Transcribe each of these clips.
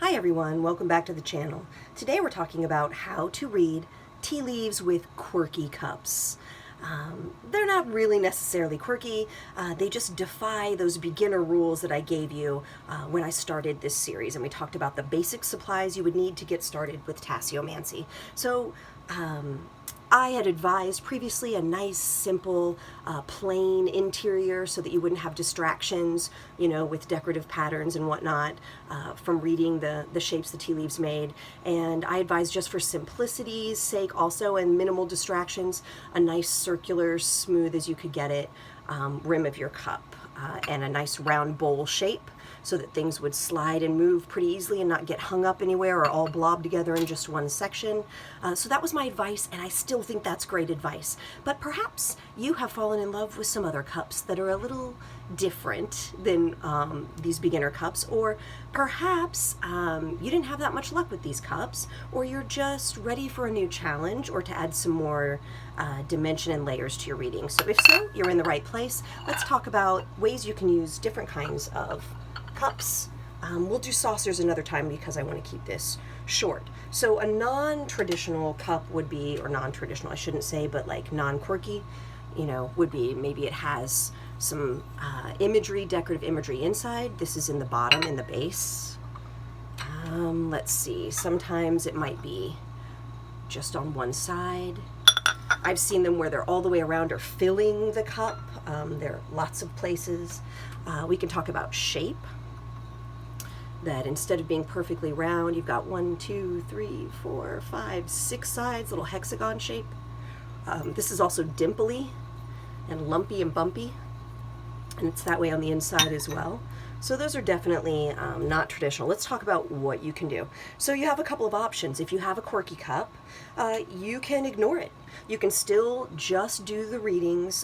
Hi everyone, welcome back to the channel. Today we're talking about how to read tea leaves with quirky cups. They're not really necessarily quirky, they just defy those beginner rules that I gave you when I started this series, and we talked about the basic supplies you would need to get started with tasseomancy. So I had advised previously a nice, simple, plain interior so that you wouldn't have distractions, with decorative patterns and whatnot from reading the shapes the tea leaves made. And I advised, just for simplicity's sake also and minimal distractions, a nice circular, smooth as you could get it, rim of your cup and a nice round bowl shape, so that things would slide and move pretty easily and not get hung up anywhere or all blobbed together in just one section. So that was my advice, and I still think that's great advice. But perhaps you have fallen in love with some other cups that are a little different than these beginner cups, or perhaps you didn't have that much luck with these cups, or you're just ready for a new challenge or to add some more dimension and layers to your reading. So if so, you're in the right place. Let's talk about ways you can use different kinds of cups. We'll do saucers another time because I want to keep this short. So a non-traditional cup would be, or non-traditional I shouldn't say, but like non-quirky, would be, maybe it has some imagery, decorative imagery inside. This is in the bottom, in the base. Let's see, sometimes it might be just on one side. I've seen them where they're all the way around or filling the cup. There are lots of places. We can talk about shape, that instead of being perfectly round, you've got 1, 2, 3, 4, 5, 6 sides, little hexagon shape. This is also dimply and lumpy and bumpy, and it's that way on the inside as well. So those are definitely not traditional. Let's talk about what you can do. So you have a couple of options. If you have a quirky cup, you can ignore it. You can still just do the readings,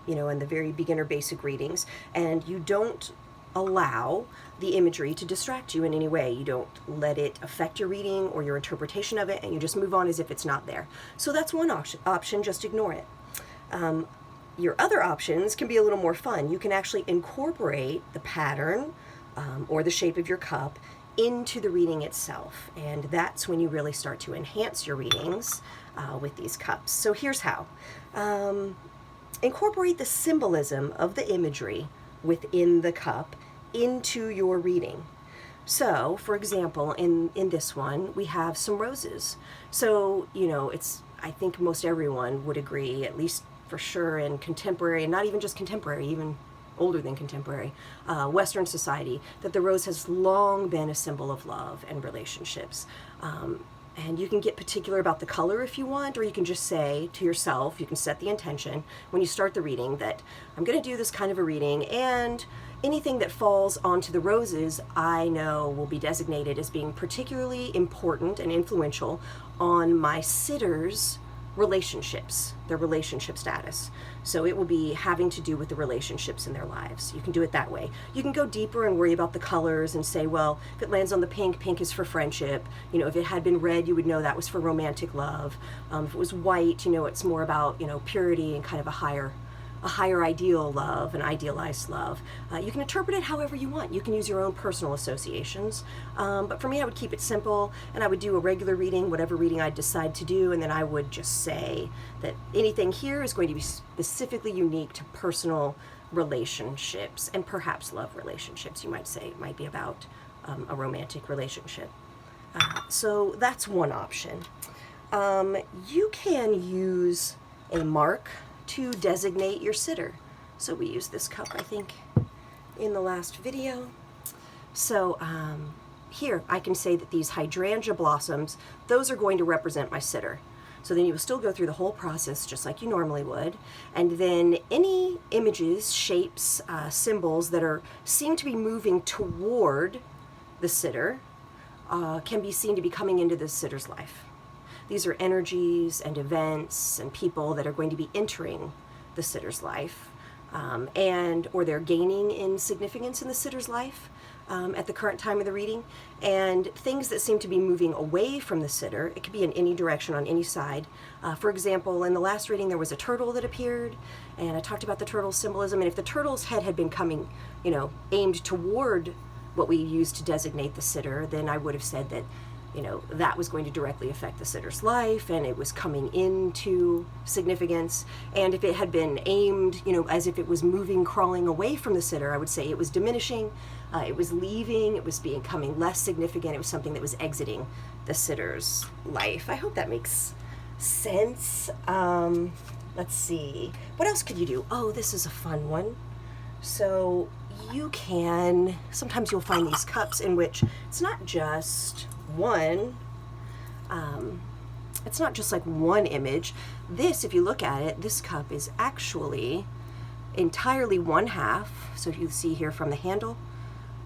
in the very beginner basic readings, and you don't allow the imagery to distract you in any way. You don't let it affect your reading or your interpretation of it, and you just move on as if it's not there. So that's one option, just ignore it. Your other options can be a little more fun. You can actually incorporate the pattern or the shape of your cup into the reading itself, and that's when you really start to enhance your readings with these cups. So here's how. Incorporate the symbolism of the imagery within the cup into your reading. So, for example, in this one, we have some roses. So, I think most everyone would agree, at least for sure in contemporary, and not even just contemporary, even older than contemporary, Western society, that the rose has long been a symbol of love and relationships. And you can get particular about the color if you want, or you can just say to yourself, you can set the intention when you start the reading that I'm going to do this kind of a reading, and anything that falls onto the roses I know will be designated as being particularly important and influential on my sitters' relationships, their relationship status. So it will be having to do with the relationships in their lives. You can do it that way. You can go deeper and worry about the colors and say, well, if it lands on the pink, pink is for friendship. If it had been red, you would know that was for romantic love. If it was white, it's more about, purity and kind of a higher ideal love, an idealized love. You can interpret it however you want. You can use your own personal associations. But for me, I would keep it simple, and I would do a regular reading, whatever reading I decide to do, and then I would just say that anything here is going to be specifically unique to personal relationships, and perhaps love relationships. You might say it might be about a romantic relationship. So that's one option. You can use a mark to designate your sitter. So we used this cup, I think, in the last video. So here I can say that these hydrangea blossoms, those are going to represent my sitter. So then you will still go through the whole process just like you normally would, and then any images, shapes, symbols that seem to be moving toward the sitter can be seen to be coming into the sitter's life. These are energies and events and people that are going to be entering the sitter's life, or they're gaining in significance in the sitter's life at the current time of the reading, and things that seem to be moving away from the sitter. It could be in any direction on any side. For example, in the last reading there was a turtle that appeared, and I talked about the turtle's symbolism, and if the turtle's head had been coming, aimed toward what we use to designate the sitter, then I would have said that, you know, that was going to directly affect the sitter's life and it was coming into significance. And if it had been aimed, you know, as if it was moving, crawling away from the sitter, I would say it was diminishing, it was leaving, it was becoming less significant, it was something that was exiting the sitter's life. I hope that makes sense. Let's see. What else could you do? Oh, this is a fun one. So you can, sometimes you'll find these cups in which it's not just one, it's not just like one image. This, if you look at it, this cup is actually entirely one half. So if you see here from the handle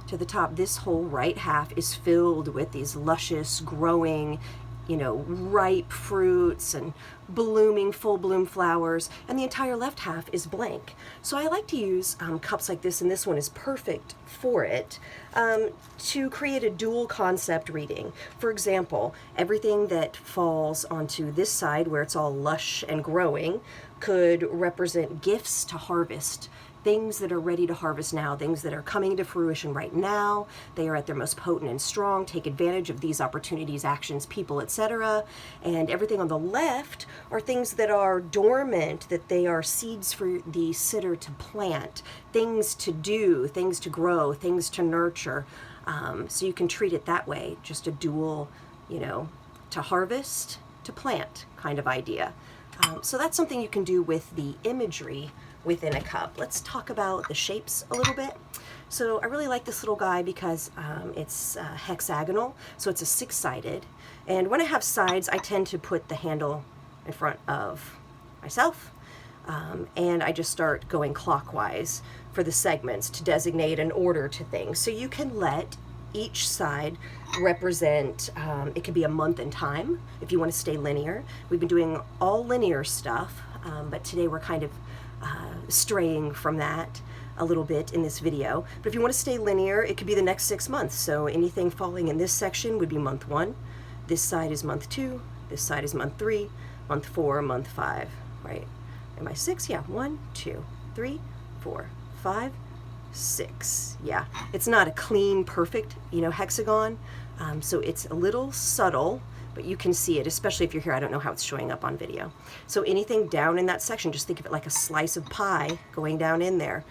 to the top, this whole right half is filled with these luscious, growing, you know, ripe fruits and blooming, full bloom flowers, and the entire left half is blank. So I like to use cups like this, and this one is perfect for it, to create a dual concept reading. For example, everything that falls onto this side where it's all lush and growing could represent gifts to harvest, things that are ready to harvest now, things that are coming to fruition right now. They are at their most potent and strong. Take advantage of these opportunities, actions, people, etc. And everything on the left are things that are dormant, that they are seeds for the sitter to plant, things to do, things to grow, things to nurture. So you can treat it that way, just a dual, you know, to harvest, to plant kind of idea. So that's something you can do with the imagery within a cup. Let's talk about the shapes a little bit. So I really like this little guy because it's hexagonal, so it's a six-sided. And when I have sides, I tend to put the handle in front of myself, and I just start going clockwise for the segments to designate an order to things. So you can let each side represent, it could be a month in time if you want to stay linear. We've been doing all linear stuff, but today we're kind of straying from that a little bit in this video. But if you want to stay linear, it could be the next 6 months. So anything falling in this section would be month 1. This side is month 2. This side is month 3, month 4, month 5, right? Am I 6? Yeah, 1, 2, 3, 4, 5, 6. Yeah, it's not a clean, perfect, you know, hexagon. So it's a little subtle, but you can see it, especially if you're here. I don't know how it's showing up on video. So anything down in that section, just think of it like a slice of pie going down in there,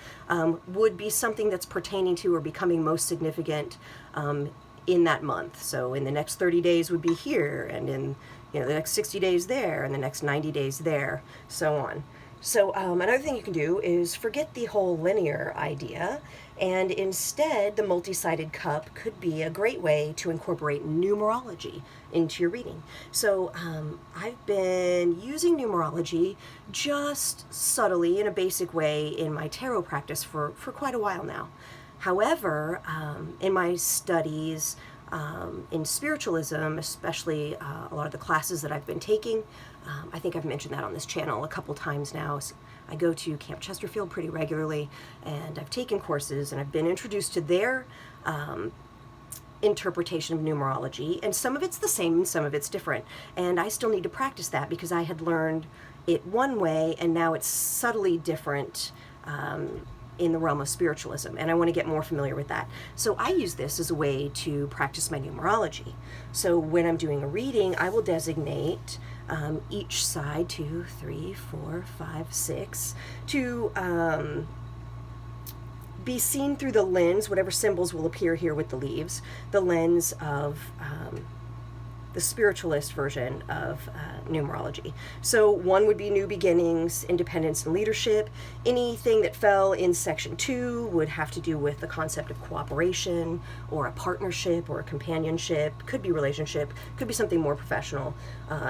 would be something that's pertaining to or becoming most significant in that month. So in the next 30 days would be here, and in, you know, the next 60 days there, and the next 90 days there, so on. So another thing you can do is forget the whole linear idea, and instead the multi-sided cup could be a great way to incorporate numerology into your reading. So I've been using numerology just subtly in a basic way in my tarot practice for quite a while now. However, in my studies in spiritualism, especially a lot of the classes that I've been taking, I think I've mentioned that on this channel a couple times now. I go to Camp Chesterfield pretty regularly, and I've taken courses, and I've been introduced to their interpretation of numerology, and some of it's the same and some of it's different. And I still need to practice that because I had learned it one way, and now it's subtly different in the realm of spiritualism, and I want to get more familiar with that. So I use this as a way to practice my numerology. So when I'm doing a reading, I will designate each side, 2, 3, 4, 5, 6, to be seen through the lens, whatever symbols will appear here with the leaves, the lens of the spiritualist version of numerology. So 1 would be new beginnings, independence, and leadership. Anything that fell in section 2 would have to do with the concept of cooperation or a partnership or a companionship. Could be relationship, could be something more professional.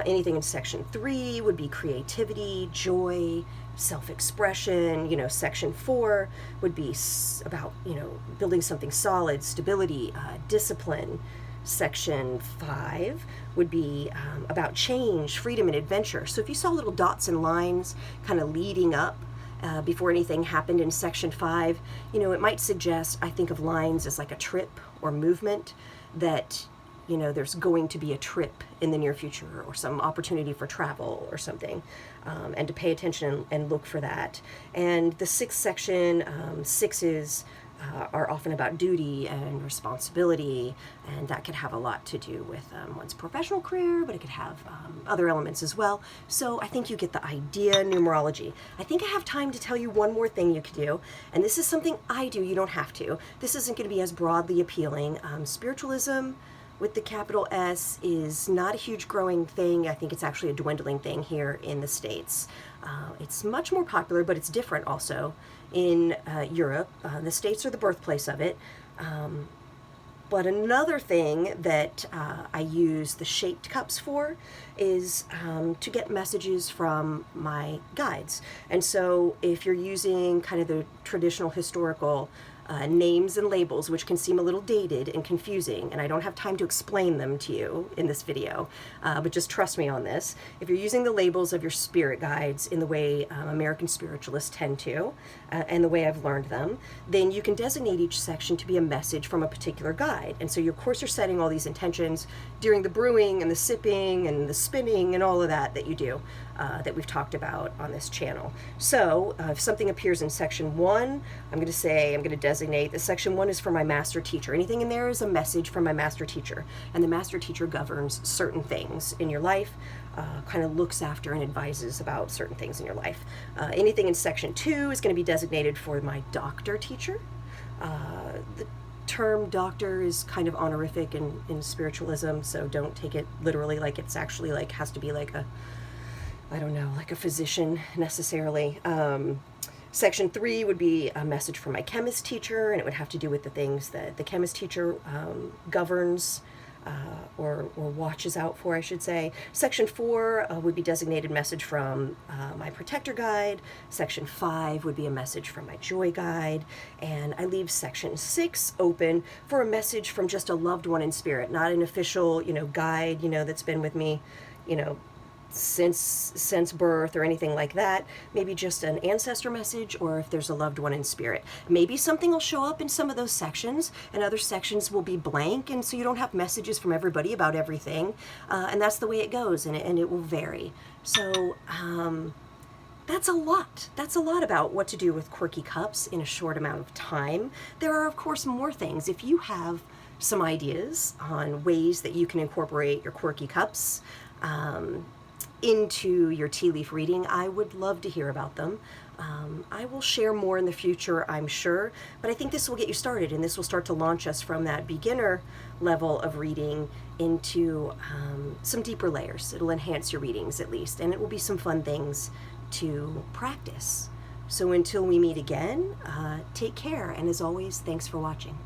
Anything in section 3 would be creativity, joy, self-expression. You know, section 4 would be about, you know, building something solid, stability, discipline. Section 5 would be about change, freedom, and adventure. So if you saw little dots and lines kind of leading up before anything happened in section 5, you know, it might suggest, I think of lines as like a trip or movement, that, you know, there's going to be a trip in the near future or some opportunity for travel or something, and to pay attention and look for that. And the 6th section, 6 is are often about duty and responsibility, and that could have a lot to do with one's professional career, but it could have other elements as well. So I think you get the idea. Numerology. I think I have time to tell you one more thing you could do, and this is something I do. You don't have to. This isn't going to be as broadly appealing. Spiritualism with the capital S is not a huge growing thing. I think it's actually a dwindling thing here in the States. It's much more popular, but it's different also in Europe. The States are the birthplace of it. But another thing that I use the shaped cups for is to get messages from my guides. And so if you're using kind of the traditional historical names and labels, which can seem a little dated and confusing, and I don't have time to explain them to you in this video, but just trust me on this. If you're using the labels of your spirit guides in the way American spiritualists tend to, and the way I've learned them, then you can designate each section to be a message from a particular guide. And so, of course, you're setting all these intentions during the brewing and the sipping and the spinning and all of that you do, that we've talked about on this channel. So if something appears in section 1, I'm going to designate that section 1 is for my master teacher. Anything in there is a message from my master teacher, and the master teacher governs certain things in your life, kind of looks after and advises about certain things in your life. Anything in section 2 is going to be designated for my doctor teacher. The term doctor is kind of honorific in spiritualism, so don't take it literally like it's actually like has to be like a, I don't know, like a physician necessarily. Section 3 would be a message from my chemist teacher, and it would have to do with the things that the chemist teacher governs or watches out for, I should say. Section 4 would be designated message from my protector guide. Section 5 would be a message from my joy guide. And I leave section 6 open for a message from just a loved one in spirit, not an official, guide, that's been with me, since birth or anything like that. Maybe just an ancestor message, or if there's a loved one in spirit. Maybe something will show up in some of those sections, and other sections will be blank, and so you don't have messages from everybody about everything, and that's the way it goes, and it will vary. So that's a lot. That's a lot about what to do with quirky cups in a short amount of time. There are, of course, more things. If you have some ideas on ways that you can incorporate your quirky cups into your tea leaf reading, I would love to hear about them. I will share more in the future, I'm sure, but I think this will get you started, and this will start to launch us from that beginner level of reading into some deeper layers. It'll enhance your readings at least, and it will be some fun things to practice. So until we meet again, take care, and as always, thanks for watching.